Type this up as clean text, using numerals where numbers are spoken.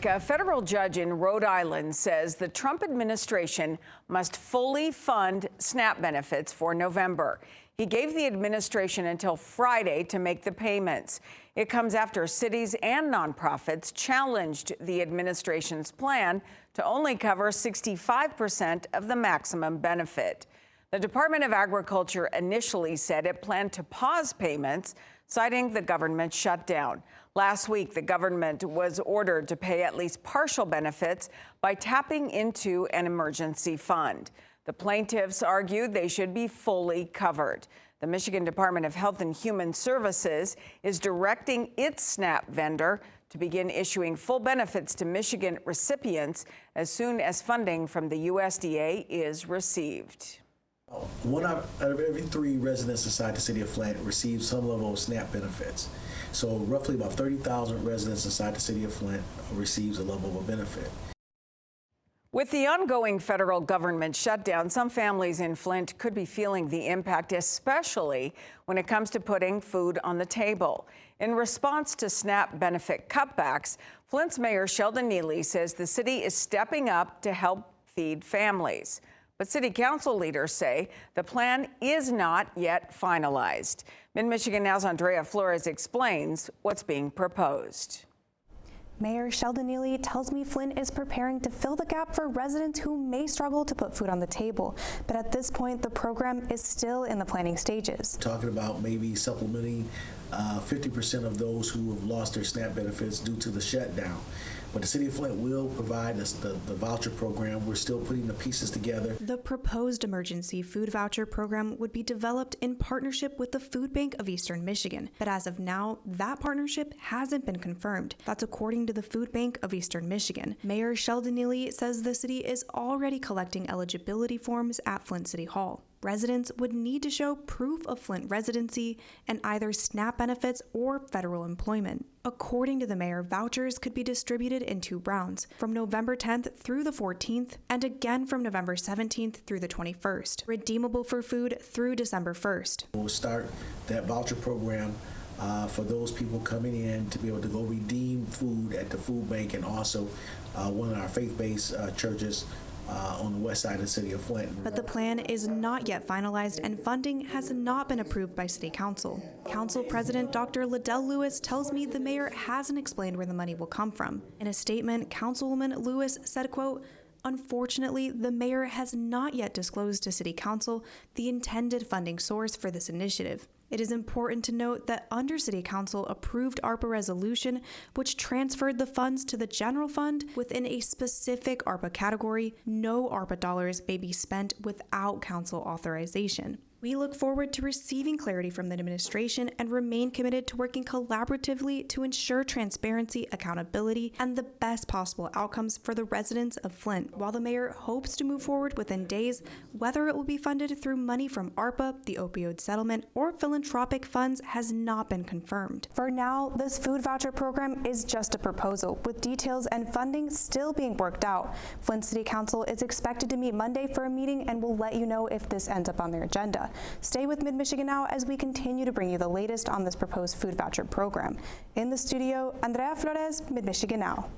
A federal judge in Rhode Island says the Trump administration must fully fund SNAP benefits for November. He gave the administration until Friday to make the payments. It comes after cities and nonprofits challenged the administration's plan to only cover 65% of the maximum benefit. The Department of Agriculture initially said it planned to pause payments, citing the government shutdown. Last week, the government was ordered to pay at least partial benefits by tapping into an emergency fund. The plaintiffs argued they should be fully covered. The Michigan Department of Health and Human Services is directing its SNAP vendor to begin issuing full benefits to Michigan recipients as soon as funding from the USDA is received. One out of every 3 residents inside the city of Flint receive some level of SNAP benefits. So roughly about 30,000 residents inside the city of Flint receives a level of a benefit. With the ongoing federal government shutdown, some families in Flint could be feeling the impact, especially when it comes to putting food on the table. In response to SNAP benefit cutbacks, Flint's Mayor Sheldon Neeley says the city is stepping up to help feed families. But city council leaders say the plan is not yet finalized. Mid-Michigan Now's Andrea Flores explains what's being proposed. Mayor Sheldon Neeley tells me Flint is preparing to fill the gap for residents who may struggle to put food on the table. But at this point, the program is still in the planning stages. Talking about maybe supplementing 50% of those who have lost their SNAP benefits due to the shutdown. But the city of Flint will provide us the voucher program. We're still putting the pieces together. The proposed emergency food voucher program would be developed in partnership with the Food Bank of Eastern Michigan. But as of now, that partnership hasn't been confirmed. That's according to the Food Bank of Eastern Michigan. Mayor Sheldon Neeley says the city is already collecting eligibility forms at Flint City Hall. Residents would need to show proof of Flint residency and either SNAP benefits or federal employment. According to the mayor, vouchers could be distributed in 2 rounds, from November 10th through the 14th, and again from November 17th through the 21st, redeemable for food through December 1st. We'll start that voucher program for those people coming in to be able to go redeem food at the food bank and also one of our faith-based churches on the west side of the city of Flint. But the plan is not yet finalized and funding has not been approved by City Council. Council President Dr. Liddell Lewis tells me the mayor hasn't explained where the money will come from. In a statement, Councilwoman Lewis said, quote, "Unfortunately, the mayor has not yet disclosed to City Council the intended funding source for this initiative. It is important to note that under City Council approved ARPA resolution, which transferred the funds to the general fund within a specific ARPA category, no ARPA dollars may be spent without council authorization. We look forward to receiving clarity from the administration and remain committed to working collaboratively to ensure transparency, accountability, and the best possible outcomes for the residents of Flint. While the mayor hopes to move forward within days, whether it will be funded through money from ARPA, the opioid settlement, or philanthropic funds has not been confirmed. For now, this food voucher program is just a proposal, with details and funding still being worked out. Flint City Council is expected to meet Monday for a meeting and will let you know if this ends up on their agenda. Stay with Mid-Michigan Now as we continue to bring you the latest on this proposed food voucher program. In the studio, Andrea Flores, Mid-Michigan Now.